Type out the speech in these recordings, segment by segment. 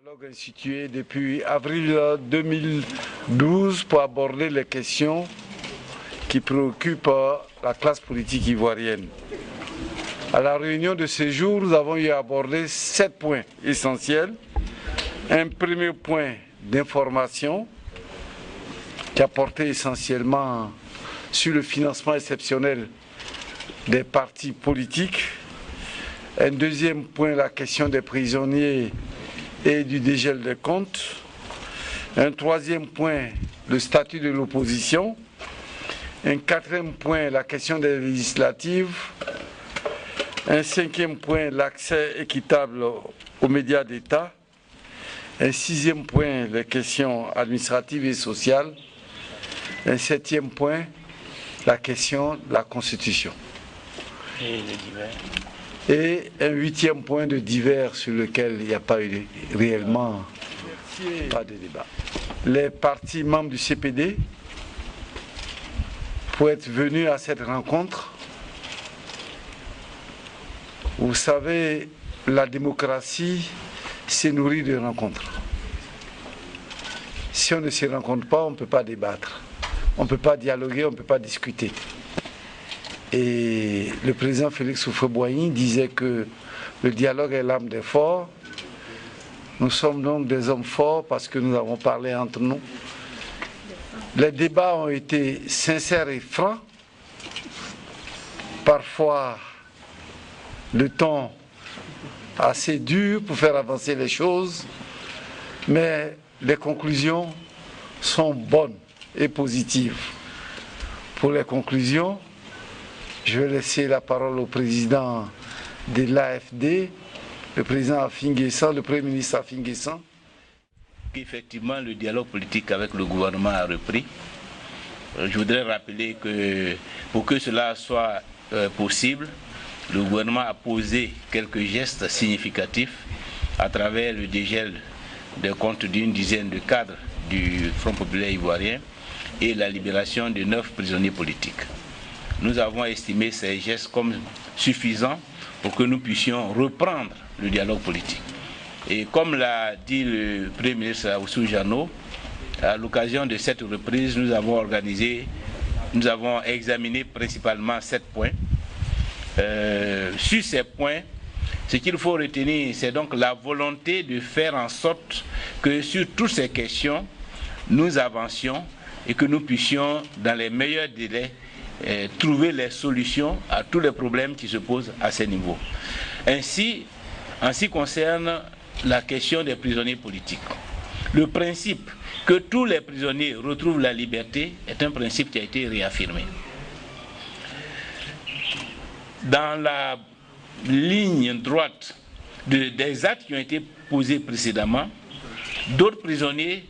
Dialogue institué depuis avril 2012 pour aborder les questions qui préoccupent la classe politique ivoirienne. À la réunion de ce jour, nous avons eu à aborder 7 points essentiels. Un premier point d'information qui a porté essentiellement sur le financement exceptionnel des partis politiques. Un deuxième point, la question des prisonniers et du dégel des comptes. Un troisième point, le statut de l'opposition. Un quatrième point, la question des législatives. Un cinquième point, l'accès équitable aux médias d'État. Un sixième point, les questions administratives et sociales. Un septième point, la question de la Constitution. Et les divers. Et un huitième point de divers sur lequel il n'y a pas eu réellement pas de débat. Les partis membres du CPD, pour être venus à cette rencontre, vous savez, la démocratie s'est nourrie de rencontres. Si on ne se rencontre pas, on ne peut pas débattre. On ne peut pas dialoguer, on ne peut pas discuter. Et le président Félix Houphouët-Boigny disait que le dialogue est l'âme des forts. Nous sommes donc des hommes forts parce que nous avons parlé entre nous. Les débats ont été sincères et francs. Parfois, le ton assez dur pour faire avancer les choses, mais les conclusions sont bonnes et positives. Pour les conclusions, je vais laisser la parole au président de l'AFD, le président Afin Guessan, le Premier ministre Afin Guessan. Effectivement, le dialogue politique avec le gouvernement a repris. Je voudrais rappeler que pour que cela soit possible, le gouvernement a posé quelques gestes significatifs à travers le dégel des comptes d'une dizaine de cadres du Front populaire ivoirien et la libération de 9 prisonniers politiques. Nous avons estimé ces gestes comme suffisants pour que nous puissions reprendre le dialogue politique. Et comme l'a dit le Premier ministre Oussou Jano, à l'occasion de cette reprise, nous avons examiné principalement 7 points. Sur ces points, ce qu'il faut retenir, c'est donc la volonté de faire en sorte que sur toutes ces questions, nous avancions et que nous puissions, dans les meilleurs délais, trouver les solutions à tous les problèmes qui se posent à ce niveau. Ainsi, en ce qui concerne la question des prisonniers politiques, le principe que tous les prisonniers retrouvent la liberté est un principe qui a été réaffirmé. Dans la ligne droite des actes qui ont été posés précédemment, d'autres prisonniers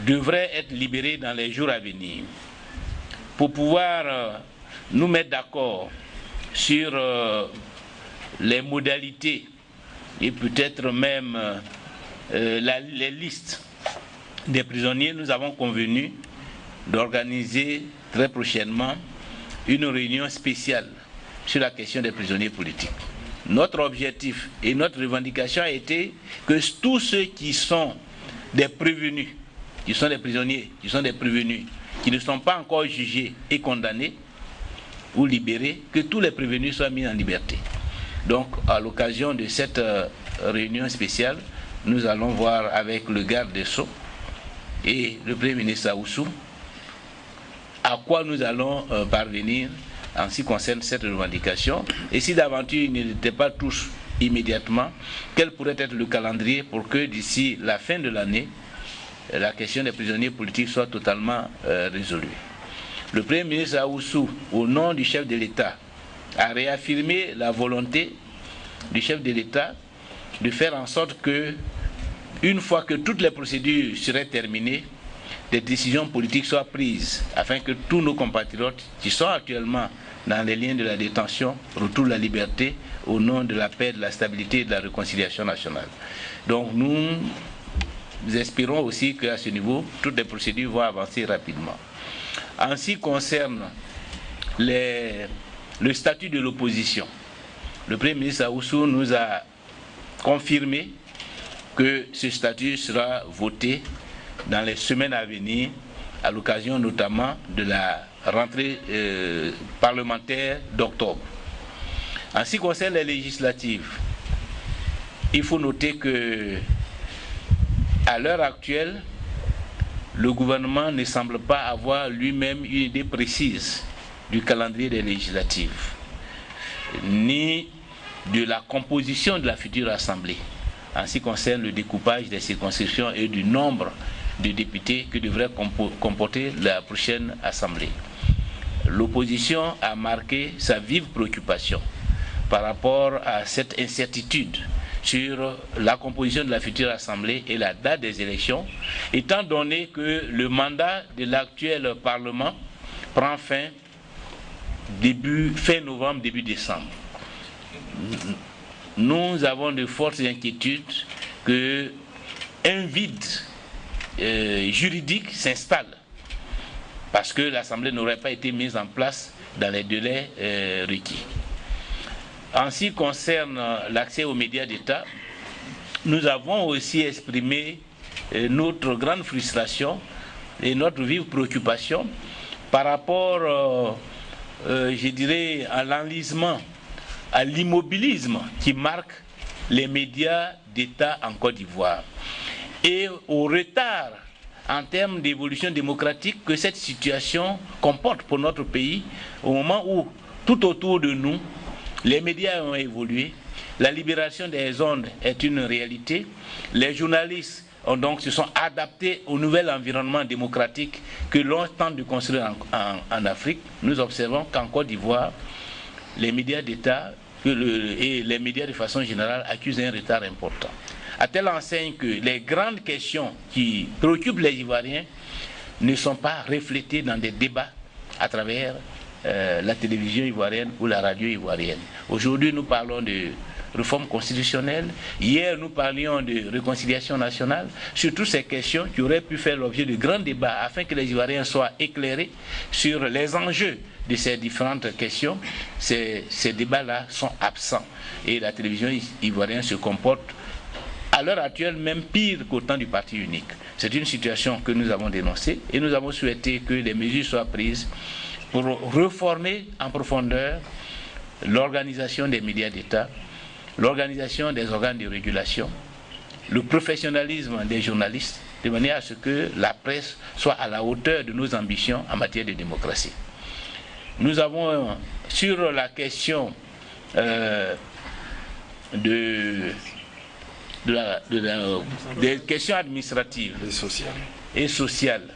devraient être libérés dans les jours à venir. Pour pouvoir nous mettre d'accord sur les modalités et peut-être même les listes des prisonniers, nous avons convenu d'organiser très prochainement une réunion spéciale sur la question des prisonniers politiques. Notre objectif et notre revendication a été que tous ceux qui sont des prévenus, qui sont des prisonniers, qui sont des prévenus, qui ne sont pas encore jugés et condamnés ou libérés, que tous les prévenus soient mis en liberté. Donc, à l'occasion de cette réunion spéciale, nous allons voir avec le garde des Sceaux et le Premier ministre Oussou à quoi nous allons parvenir en ce qui concerne cette revendication. Et si d'aventure ils n'étaient pas tous immédiatement, quel pourrait être le calendrier pour que d'ici la fin de l'année, la question des prisonniers politiques soit totalement résolue. Le Premier ministre Oussou, au nom du chef de l'État, a réaffirmé la volonté du chef de l'État de faire en sorte que, une fois que toutes les procédures seraient terminées, des décisions politiques soient prises afin que tous nos compatriotes qui sont actuellement dans les liens de la détention retrouvent la liberté au nom de la paix, de la stabilité et de la réconciliation nationale. Donc nous espérons aussi qu'à ce niveau, toutes les procédures vont avancer rapidement. En ce qui concerne le statut de l'opposition, le Premier ministre Oussou nous a confirmé que ce statut sera voté dans les semaines à venir, à l'occasion notamment de la rentrée parlementaire d'octobre. En ce qui concerne les législatives, il faut noter que à l'heure actuelle, le gouvernement ne semble pas avoir lui-même une idée précise du calendrier des législatives, ni de la composition de la future Assemblée, en ce qui concerne le découpage des circonscriptions et du nombre de députés que devrait comporter la prochaine Assemblée. L'opposition a marqué sa vive préoccupation par rapport à cette incertitude sur la composition de la future Assemblée et la date des élections, étant donné que le mandat de l'actuel Parlement prend fin fin novembre, début décembre. Nous avons de fortes inquiétudes qu'un vide juridique s'installe parce que l'Assemblée n'aurait pas été mise en place dans les délais requis. En ce qui concerne l'accès aux médias d'État, nous avons aussi exprimé notre grande frustration et notre vive préoccupation par rapport, je dirais, à l'enlisement, à l'immobilisme qui marque les médias d'État en Côte d'Ivoire et au retard en termes d'évolution démocratique que cette situation comporte pour notre pays au moment où tout autour de nous, les médias ont évolué, la libération des ondes est une réalité, les journalistes se sont adaptés au nouvel environnement démocratique que l'on tente de construire en Afrique. Nous observons qu'en Côte d'Ivoire, les médias d'État et les médias de façon générale accusent un retard important. À telle enseigne que les grandes questions qui préoccupent les Ivoiriens ne sont pas reflétées dans des débats à travers la télévision ivoirienne ou la radio ivoirienne. Aujourd'hui, nous parlons de réforme constitutionnelle. Hier, nous parlions de réconciliation nationale. Sur toutes ces questions qui auraient pu faire l'objet de grands débats afin que les Ivoiriens soient éclairés sur les enjeux de ces différentes questions, ces débats-là sont absents. Et la télévision ivoirienne se comporte à l'heure actuelle même pire qu'au temps du parti unique. C'est une situation que nous avons dénoncée et nous avons souhaité que des mesures soient prises pour reformer en profondeur l'organisation des médias d'État, l'organisation des organes de régulation, le professionnalisme des journalistes, de manière à ce que la presse soit à la hauteur de nos ambitions en matière de démocratie. Nous avons, sur la question des questions administratives et sociales,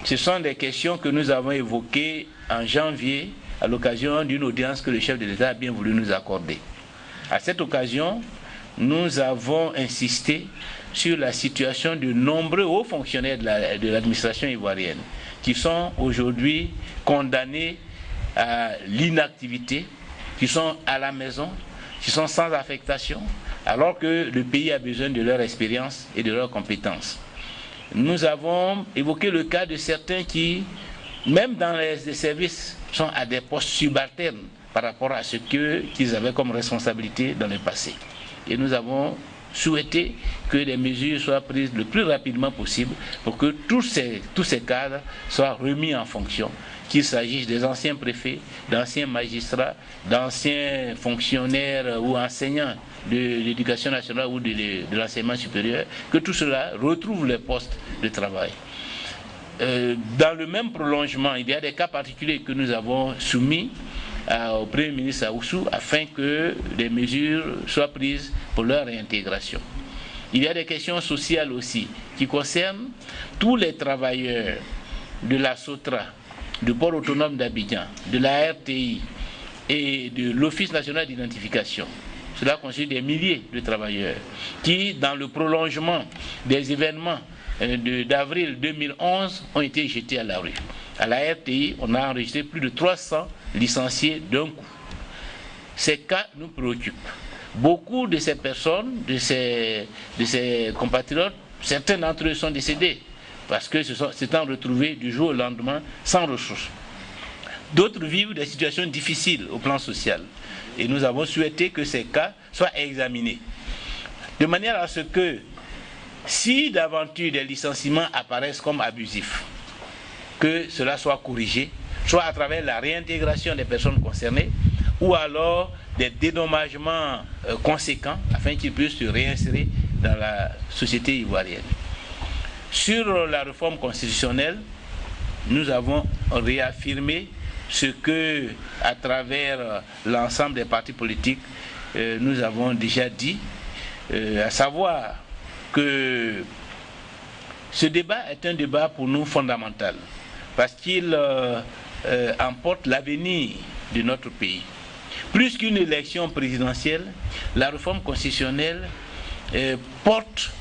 ce sont des questions que nous avons évoquées en janvier à l'occasion d'une audience que le chef de l'État a bien voulu nous accorder. À cette occasion, nous avons insisté sur la situation de nombreux hauts fonctionnaires de l'administration ivoirienne qui sont aujourd'hui condamnés à l'inactivité, qui sont à la maison, qui sont sans affectation, alors que le pays a besoin de leur expérience et de leurs compétences. Nous avons évoqué le cas de certains qui, même dans les services, sont à des postes subalternes par rapport à ce qu'ils avaient comme responsabilité dans le passé. Et nous avons souhaité que des mesures soient prises le plus rapidement possible pour que tous ces cadres soient remis en fonction, qu'il s'agisse des anciens préfets, d'anciens magistrats, d'anciens fonctionnaires ou enseignants de l'éducation nationale ou de l'enseignement supérieur, que tout cela retrouve les postes de travail. Dans le même prolongement, il y a des cas particuliers que nous avons soumis au Premier ministre Aoussou afin que des mesures soient prises pour leur réintégration. Il y a des questions sociales aussi qui concernent tous les travailleurs de la SOTRA, du port autonome d'Abidjan, de la RTI et de l'Office national d'identification. Cela constitue des milliers de travailleurs qui, dans le prolongement des événements d'avril 2011, ont été jetés à la rue. À la RTI, on a enregistré plus de 300 licenciés d'un coup. Ces cas nous préoccupent. Beaucoup de ces personnes, de ces compatriotes, certains d'entre eux sont décédés parce que s'étant retrouvés du jour au lendemain sans ressources. D'autres vivent des situations difficiles au plan social. Et nous avons souhaité que ces cas soient examinés, de manière à ce que Si d'aventure des licenciements apparaissent comme abusifs, que cela soit corrigé, soit à travers la réintégration des personnes concernées, ou alors des dédommagements conséquents afin qu'ils puissent se réinsérer dans la société ivoirienne. Sur la réforme constitutionnelle, nous avons réaffirmé ce que, à travers l'ensemble des partis politiques, nous avons déjà dit, à savoir que ce débat est un débat pour nous fondamental, parce qu'il emporte l'avenir de notre pays. Plus qu'une élection présidentielle, la réforme constitutionnelle porte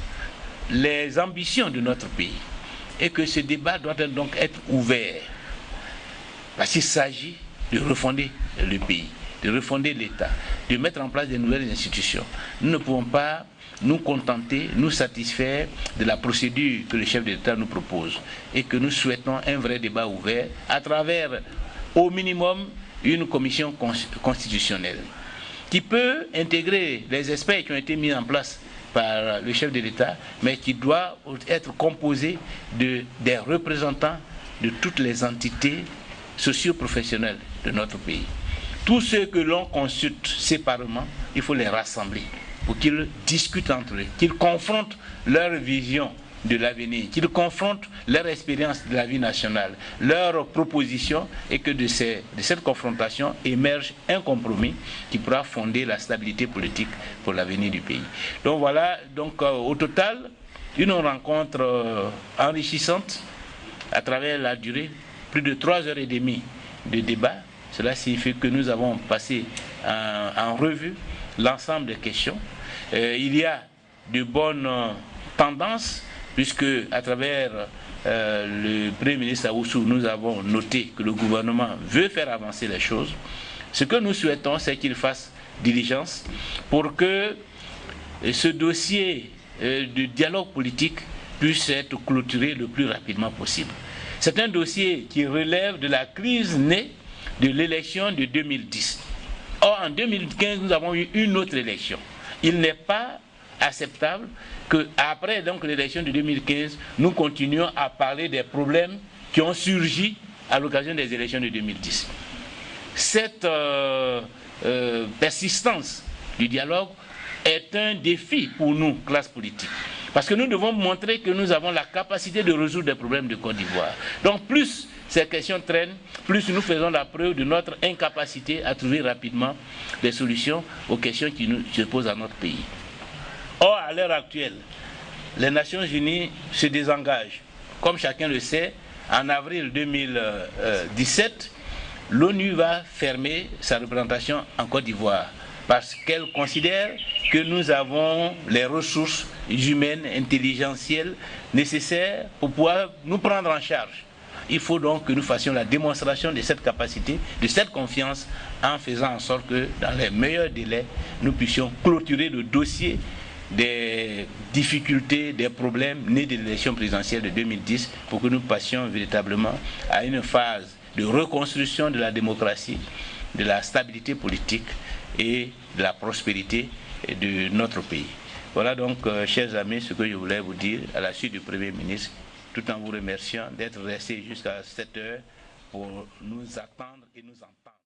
les ambitions de notre pays, et que ce débat doit donc être ouvert, parce qu'il s'agit de refonder le pays, de refonder l'État, de mettre en place de nouvelles institutions. Nous ne pouvons pas nous contenter, nous satisfaire de la procédure que le chef de l'État nous propose, et que nous souhaitons un vrai débat ouvert à travers, au minimum, une commission constitutionnelle qui peut intégrer les experts qui ont été mis en place par le chef de l'État, mais qui doit être composée des représentants de toutes les entités socio-professionnelles de notre pays. Tous ceux que l'on consulte séparément, il faut les rassembler pour qu'ils discutent entre eux, qu'ils confrontent leur vision de l'avenir, qu'ils confrontent leur expérience de la vie nationale, leurs propositions, et que de cette confrontation émerge un compromis qui pourra fonder la stabilité politique pour l'avenir du pays. Donc voilà, au total, une rencontre enrichissante à travers la durée, plus de 3h30 de débat. Cela signifie que nous avons passé en revue l'ensemble des questions. Il y a de bonnes tendances, puisque à travers le Premier ministre Awoussou, nous avons noté que le gouvernement veut faire avancer les choses. Ce que nous souhaitons, c'est qu'il fasse diligence pour que ce dossier de dialogue politique puisse être clôturé le plus rapidement possible. C'est un dossier qui relève de la crise née de l'élection de 2010. Or, en 2015, nous avons eu une autre élection. Il n'est pas acceptable qu'après l'élection de 2015, nous continuions à parler des problèmes qui ont surgi à l'occasion des élections de 2010. Cette persistance du dialogue est un défi pour nous, classe politique. Parce que nous devons montrer que nous avons la capacité de résoudre des problèmes de Côte d'Ivoire. Donc plus ces questions traînent, plus nous faisons la preuve de notre incapacité à trouver rapidement des solutions aux questions qui se posent à notre pays. Or, à l'heure actuelle, les Nations Unies se désengagent. Comme chacun le sait, en avril 2017, l'ONU va fermer sa représentation en Côte d'Ivoire parce qu'elle considère que nous avons les ressources humaines, intelligentielles nécessaires pour pouvoir nous prendre en charge. Il faut donc que nous fassions la démonstration de cette capacité, de cette confiance, en faisant en sorte que dans les meilleurs délais, nous puissions clôturer le dossier des difficultés, des problèmes nés de l'élection présidentielle de 2010 pour que nous passions véritablement à une phase de reconstruction de la démocratie, de la stabilité politique et de la prospérité de notre pays. Voilà donc, chers amis, ce que je voulais vous dire à la suite du Premier ministre, tout en vous remerciant d'être restés jusqu'à cette heure pour nous attendre et nous entendre.